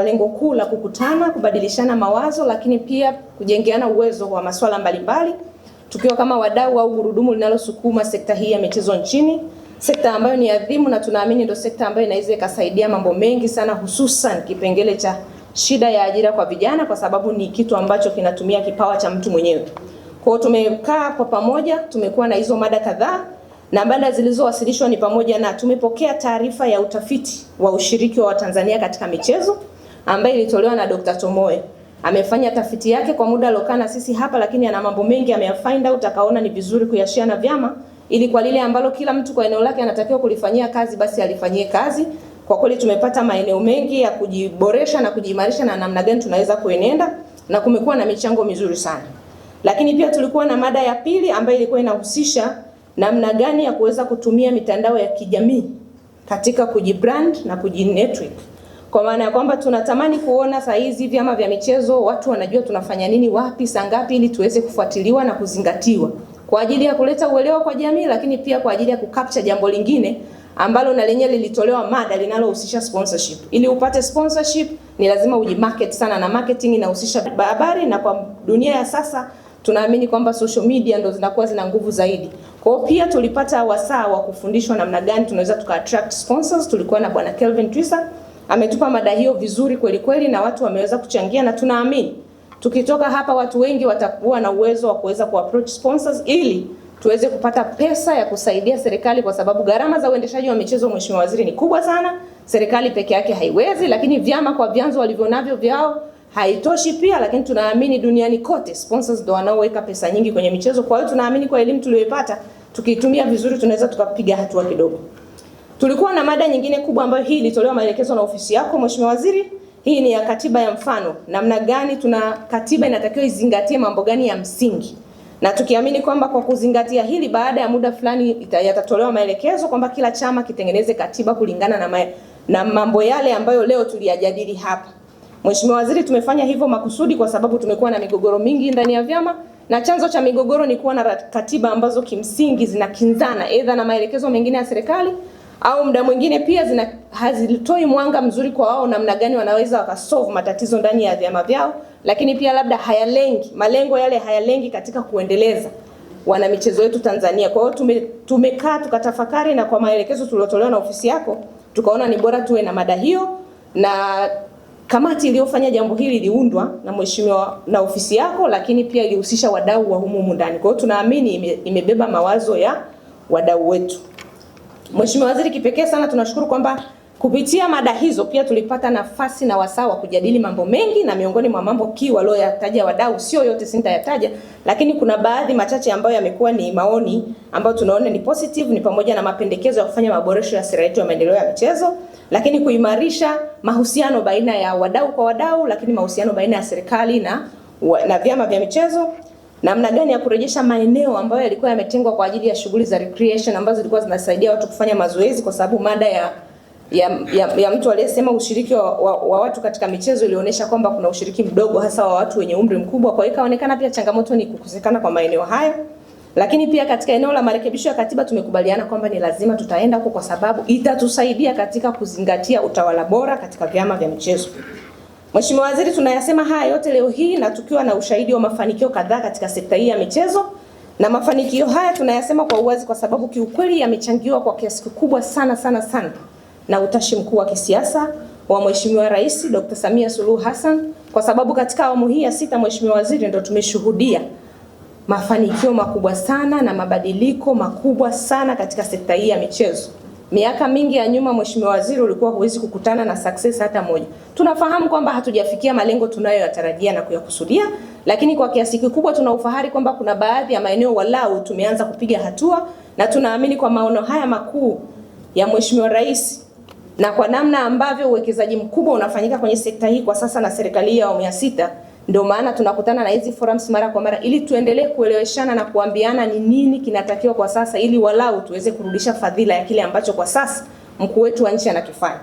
Lengo kuu la kukutana, kubadilishana mawazo, lakini pia kujengeana uwezo wa masuala mbalimbali tukiwa kama wadau au gurudumu linalosukuma sekta hii ya michezo nchini, sekta ambayo ni adhimu na tunaamini ndio sekta ambayo inaweza ikasaidia mambo mengi sana, hususan kipengele cha shida ya ajira kwa vijana, kwa sababu ni kitu ambacho kinatumia kipawa cha mtu mwenyewe. Kwa hiyo tumekaa kwa pamoja, tumekuwa na hizo mada kadhaa, na mada zilizowasilishwa ni pamoja na tumepokea taarifa ya utafiti wa ushiriki wa Watanzania katika michezo ambaye ilitolewa na Dr. Tomoe. Amefanya tafiti yake kwa muda aliokaa na sisi hapa, lakini ana mambo mengi ameyafind out, akaona ni vizuri kuyashare na vyama ili kwa lile ambalo kila mtu kwa eneo lake anatakiwa kulifanyia kazi basi alifanyie kazi. Kwa kweli tumepata maeneo mengi ya kujiboresha na kujiimarisha na namna gani tunaweza kuenenda, na kumekuwa na michango mizuri sana. Lakini pia tulikuwa na mada ya pili ambayo ilikuwa inahusisha namna gani ya kuweza kutumia mitandao ya kijamii katika kujibrand na kujinetwork. Kwa maana ya kwamba tunatamani kuona saa hizi vyama vya michezo watu wanajua tunafanya nini wapi saa ngapi, ili tuweze kufuatiliwa na kuzingatiwa kwa ajili ya kuleta uelewa kwa jamii, lakini pia kwa ajili ya kucapture jambo lingine ambalo na lenyewe lilitolewa mada linalohusisha sponsorship. Ili upate sponsorship ni lazima ujimarket sana, na marketing inahusisha habari, na kwa dunia ya sasa tunaamini kwamba social media ndo zinakuwa zina nguvu zaidi. Kwa hiyo pia tulipata wasaa wa kufundishwa namna gani tunaweza tuka attract sponsors. Tulikuwa na Bwana Kelvin Twisa, ametupa mada hiyo vizuri kweli kweli, na watu wameweza kuchangia, na tunaamini tukitoka hapa watu wengi watakuwa na uwezo wa kuweza kuapproach sponsors ili tuweze kupata pesa ya kusaidia serikali, kwa sababu gharama za uendeshaji wa michezo, Mheshimiwa Waziri, ni kubwa sana. Serikali peke yake haiwezi, lakini vyama kwa vyanzo walivyonavyo vyao haitoshi pia, lakini tunaamini duniani kote sponsors ndio wanaoweka pesa nyingi kwenye michezo. Kwa hiyo tunaamini kwa elimu tuliyopata tukiitumia vizuri tunaweza tukapiga hatua kidogo. Tulikuwa na mada nyingine kubwa ambayo hii ilitolewa maelekezo na ofisi yako Mheshimiwa Waziri. Hii ni ya katiba ya mfano. Namna gani katiba inatakiwa izingatie mambo gani ya msingi. Na tukiamini kwamba kwa kuzingatia hili baada ya muda fulani yatatolewa maelekezo kwamba kila chama kitengeneze katiba kulingana na mambo yale ambayo leo tuliyajadili hapa. Mheshimiwa Waziri, tumefanya hivyo makusudi kwa sababu tumekuwa na migogoro mingi ndani ya vyama, na chanzo cha migogoro ni kuwa na katiba ambazo kimsingi zinakinzana aidha na maelekezo mengine ya serikali, au muda mwingine pia hazitoi mwanga mzuri kwa wao namna gani wanaweza wakasolve matatizo ndani ya vyama vyao, lakini pia labda malengo yale hayalengi katika kuendeleza wana michezo wetu Tanzania. Kwa hiyo tumekaa tukatafakari, na kwa maelekezo tuliotolewa na ofisi yako tukaona ni bora tuwe na mada hiyo, na kamati iliyofanya jambo hili iliundwa na mheshimiwa na ofisi yako, lakini pia ilihusisha wadau wa humu ndani. Kwa hiyo tunaamini imebeba mawazo ya wadau wetu. Mheshimiwa Waziri, kipekee sana tunashukuru kwamba kupitia mada hizo pia tulipata nafasi na wasaa wa kujadili mambo mengi, na miongoni mwa mambo key walioyataja wadau, sio yote sitayataja, lakini kuna baadhi machache ambayo yamekuwa ni maoni ambayo tunaona ni positive, ni pamoja na mapendekezo ya kufanya maboresho ya sera yetu ya maendeleo ya michezo, lakini kuimarisha mahusiano baina ya wadau kwa wadau, lakini mahusiano baina ya serikali na vyama vya michezo, namna gani ya kurejesha maeneo ambayo yalikuwa yametengwa kwa ajili ya shughuli za recreation ambazo zilikuwa zinasaidia watu kufanya mazoezi, kwa sababu mada ya mtu aliyesema ushiriki wa watu katika michezo ilionyesha kwamba kuna ushiriki mdogo hasa wa watu wenye umri mkubwa. Kwa hiyo ikaonekana pia changamoto ni kukosekana kwa maeneo haya. Lakini pia katika eneo la marekebisho ya katiba tumekubaliana kwamba ni lazima tutaenda huko, kwa sababu itatusaidia katika kuzingatia utawala bora katika vyama vya michezo. Mheshimiwa Waziri, tunayasema haya yote leo hii na tukiwa na ushahidi wa mafanikio kadhaa katika sekta hii ya michezo, na mafanikio haya tunayasema kwa uwazi kwa sababu kiukweli yamechangiwa kwa kiasi kikubwa sana na utashi mkuu wa kisiasa wa Mheshimiwa Rais Dr. Samia Suluhu Hassan, kwa sababu katika awamu hii ya 6 Mheshimiwa Waziri, ndio tumeshuhudia mafanikio makubwa sana na mabadiliko makubwa sana katika sekta hii ya michezo. Miaka mingi ya nyuma Mheshimiwa Waziri, ulikuwa huwezi kukutana na success hata moja. Tunafahamu kwamba hatujafikia malengo tunayoyatarajia na kuyakusudia, lakini kwa kiasi kikubwa tuna ufahari kwamba kuna baadhi ya maeneo walau tumeanza kupiga hatua, na tunaamini kwa maono haya makuu ya Mheshimiwa Rais na kwa namna ambavyo uwekezaji mkubwa unafanyika kwenye sekta hii kwa sasa na serikali ya awamu ya 6, ndio maana tunakutana na hizi forums mara kwa mara ili tuendelee kueleweshana na kuambiana ni nini kinatakiwa kwa sasa, ili walau tuweze kurudisha fadhila ya kile ambacho kwa sasa mkuu wetu wa nchi anakifanya.